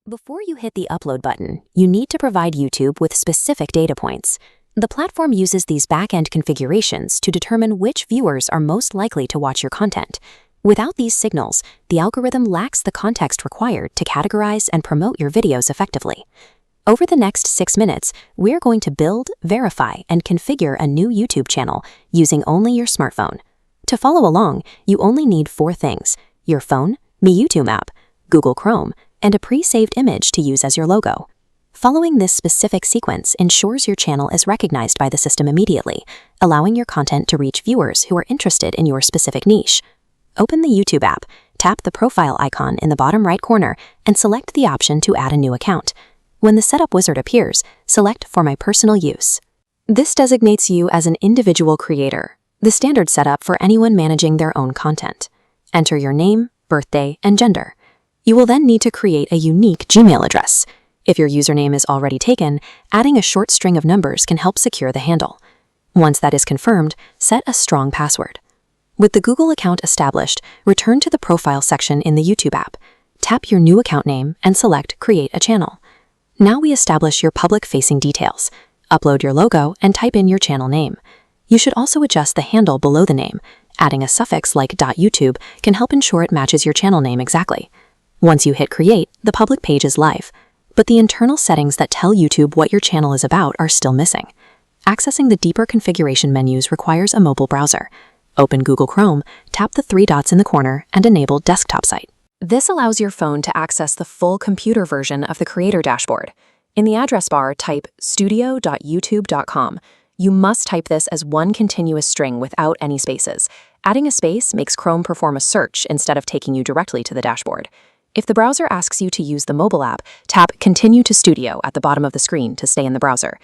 Before you hit the upload button, you need to provide YouTube with specific data points. The platform uses these back-end configurations to determine which viewers are most likely to watch your content. Without these signals, the algorithm lacks the context required to categorize and promote your videos effectively. Over the next 6 minutes, we're going to build, verify, and configure a new YouTube channel using only your smartphone. To follow along, you only need 4 things: your phone, the YouTube app, Google Chrome, and a pre-saved image to use as your logo. Following this specific sequence ensures your channel is recognized by the system immediately, allowing your content to reach viewers who are interested in your specific niche. Open the YouTube app, tap the profile icon in the bottom right corner, and select the option to add a new account. When the setup wizard appears, select For My Personal Use. This designates you as an individual creator, the standard setup for anyone managing their own content. Enter your name, birthday, and gender. You will then need to create a unique Gmail address. If your username is already taken, adding a short string of numbers can help secure the handle. Once that is confirmed, set a strong password. With the Google account established, return to the Profile section in the YouTube app. Tap your new account name and select Create a Channel. Now we establish your public-facing details. Upload your logo and type in your channel name. You should also adjust the handle below the name. Adding a suffix like .youtube can help ensure it matches your channel name exactly. Once you hit Create, the public page is live, but the internal settings that tell YouTube what your channel is about are still missing. Accessing the deeper configuration menus requires a mobile browser. Open Google Chrome, tap the 3 dots in the corner, and enable Desktop Site. This allows your phone to access the full computer version of the Creator dashboard. In the address bar, type studio.youtube.com. You must type this as one continuous string without any spaces. Adding a space makes Chrome perform a search instead of taking you directly to the dashboard. If the browser asks you to use the mobile app, tap Continue to Studio at the bottom of the screen to stay in the browser.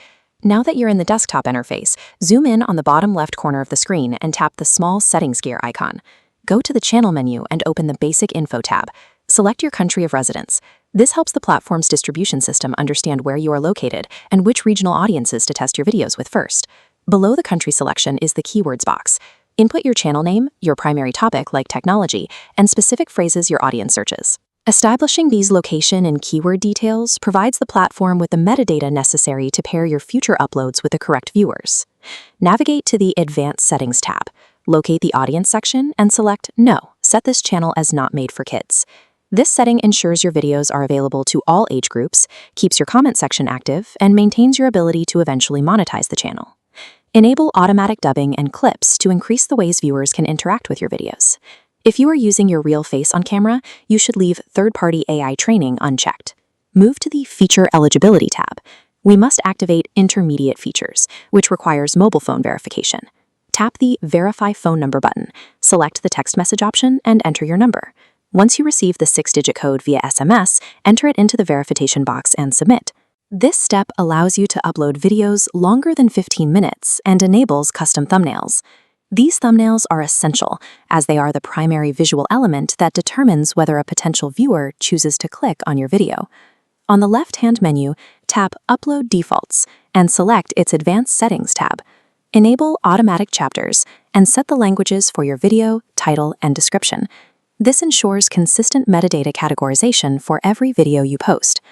Now that you're in the desktop interface, zoom in on the bottom left corner of the screen and tap the small settings gear icon. Go to the channel menu and open the Basic Info tab. Select your country of residence. This helps the platform's distribution system understand where you are located and which regional audiences to test your videos with first. Below the country selection is the keywords box. Input your channel name, your primary topic like technology, and specific phrases your audience searches. Establishing these location and keyword details provides the platform with the metadata necessary to pair your future uploads with the correct viewers. Navigate to the Advanced Settings tab. Locate the Audience section and select No, set this channel as not made for kids. This setting ensures your videos are available to all age groups, keeps your comment section active, and maintains your ability to eventually monetize the channel. Enable automatic dubbing and clips to increase the ways viewers can interact with your videos. If you are using your real face on camera, you should leave third-party AI training unchecked. Move to the Feature Eligibility tab. We must activate intermediate features, which requires mobile phone verification. Tap the Verify Phone Number button, select the text message option, and enter your number. Once you receive the 6-digit code via SMS, enter it into the verification box and submit. This step allows you to upload videos longer than 15 minutes and enables custom thumbnails. These thumbnails are essential, as they are the primary visual element that determines whether a potential viewer chooses to click on your video. On the left-hand menu, tap Upload Defaults and select its Advanced Settings tab. Enable automatic chapters and set the languages for your video, title, and description. This ensures consistent metadata categorization for every video you post.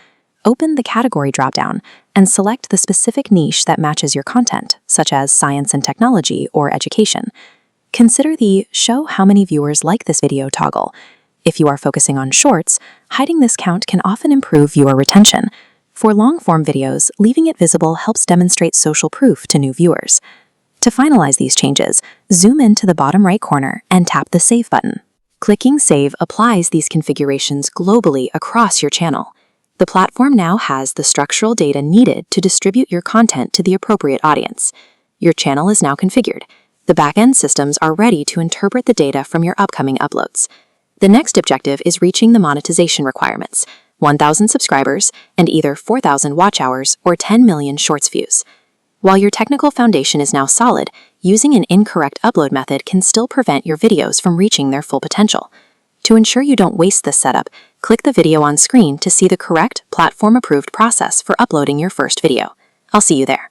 Open the category dropdown and select the specific niche that matches your content, such as science and technology or education. Consider the Show How Many Viewers Like This Video toggle. If you are focusing on shorts, hiding this count can often improve viewer retention. For long-form videos, leaving it visible helps demonstrate social proof to new viewers. To finalize these changes, zoom into the bottom right corner and tap the Save button. Clicking Save applies these configurations globally across your channel. The platform now has the structural data needed to distribute your content to the appropriate audience. Your channel is now configured. The back-end systems are ready to interpret the data from your upcoming uploads. The next objective is reaching the monetization requirements: 1,000 subscribers and either 4,000 watch hours or 10 million shorts views. While your technical foundation is now solid, using an incorrect upload method can still prevent your videos from reaching their full potential. To ensure you don't waste this setup, click the video on screen to see the correct platform-approved process for uploading your first video. I'll see you there.